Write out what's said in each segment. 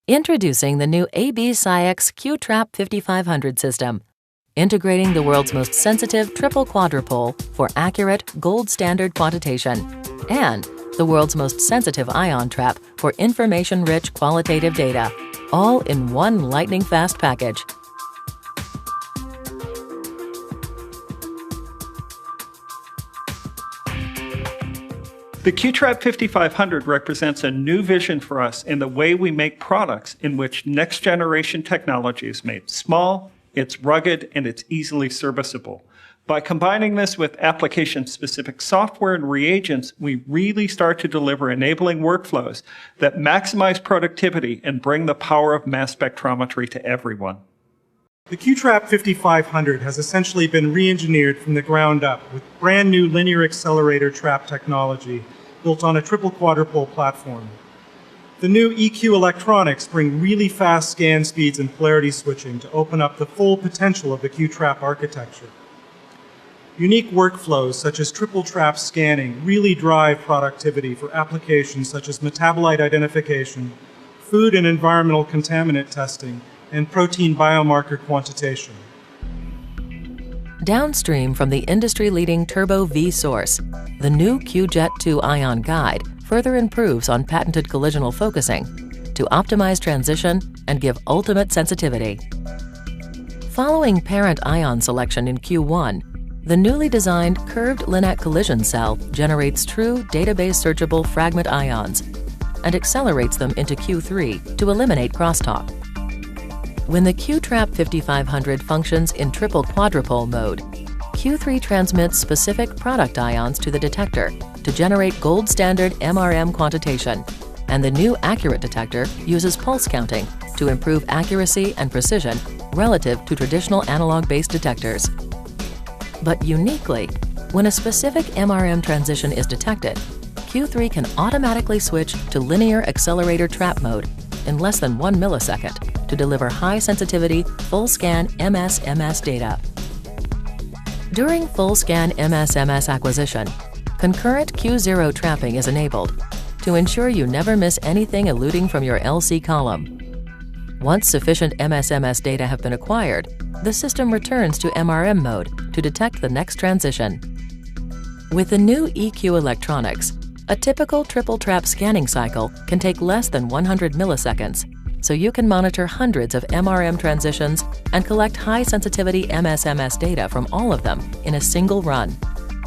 Introducing the new SCIEX QTRAP 5500 system, integrating the world's most sensitive triple quadrupole for accurate, gold standard quantitation, and the world's most sensitive ion trap for information-rich qualitative data, all in one lightning-fast package. The QTRAP 5500 represents a new vision for us in the way we make products in which next-generation technology is made small, it's rugged, and it's easily serviceable. By combining this with application-specific software and reagents, we really start to deliver enabling workflows that maximize productivity and bring the power of mass spectrometry to everyone. The QTRAP 5500 has essentially been re-engineered from the ground up with brand new linear accelerator trap technology built on a triple quadrupole platform. The new EQ electronics bring really fast scan speeds and polarity switching to open up the full potential of the QTRAP architecture. Unique workflows such as triple trap scanning really drive productivity for applications such as metabolite identification, food and environmental contaminant testing, and protein biomarker quantitation. Downstream from the industry-leading Turbo V source, the new QJet 2 ion guide further improves on patented collisional focusing to optimize transition and give ultimate sensitivity. Following parent ion selection in Q1, the newly designed curved Linac collision cell generates true database searchable fragment ions and accelerates them into Q3 to eliminate crosstalk. When the QTRAP 5500 functions in triple quadrupole mode, Q3 transmits specific product ions to the detector to generate gold standard MRM quantitation, and the new accurate detector uses pulse counting to improve accuracy and precision relative to traditional analog-based detectors. But uniquely, when a specific MRM transition is detected, Q3 can automatically switch to linear accelerator trap mode in less than 1 millisecond to deliver high-sensitivity, full-scan MS-MS data. During full-scan MS-MS acquisition, concurrent Q0 trapping is enabled to ensure you never miss anything eluding from your LC column. Once sufficient MS-MS data have been acquired, the system returns to MRM mode to detect the next transition. With the new EQ electronics, a typical triple trap scanning cycle can take less than 100 milliseconds, so you can monitor hundreds of MRM transitions and collect high-sensitivity MS-MS data from all of them in a single run,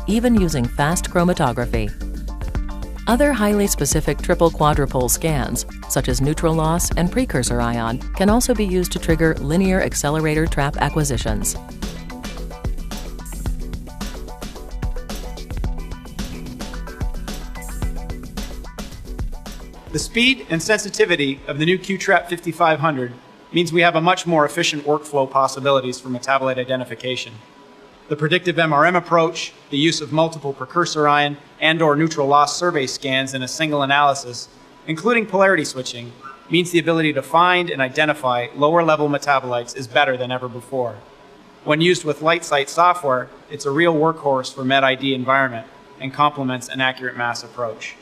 even using fast chromatography. Other highly specific triple quadrupole scans, such as neutral loss and precursor ion, can also be used to trigger linear accelerator trap acquisitions. The speed and sensitivity of the new QTRAP 5500 means we have a much more efficient workflow possibilities for metabolite identification. The predictive MRM approach, the use of multiple precursor ion and/or neutral loss survey scans in a single analysis, including polarity switching, means the ability to find and identify lower-level metabolites is better than ever before. When used with LightSight software, it's a real workhorse for MetID environment and complements an accurate mass approach.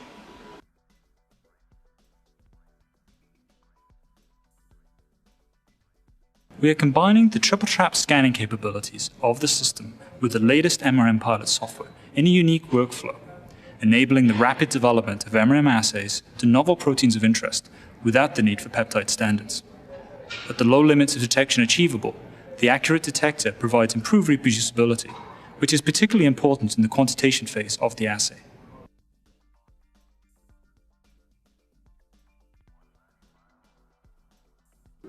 We are combining the triple trap scanning capabilities of the system with the latest MRM pilot software in a unique workflow, enabling the rapid development of MRM assays to novel proteins of interest without the need for peptide standards. At the low limits of detection achievable, the accurate detector provides improved reproducibility, which is particularly important in the quantitation phase of the assay.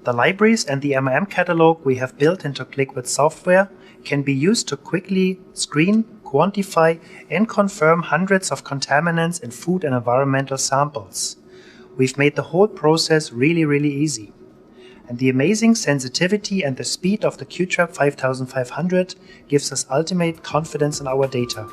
The libraries and the MRM catalog we have built into Liquid software can be used to quickly screen, quantify, and confirm hundreds of contaminants in food and environmental samples. We've made the whole process really easy. And the amazing sensitivity and the speed of the QTRAP 5500 gives us ultimate confidence in our data.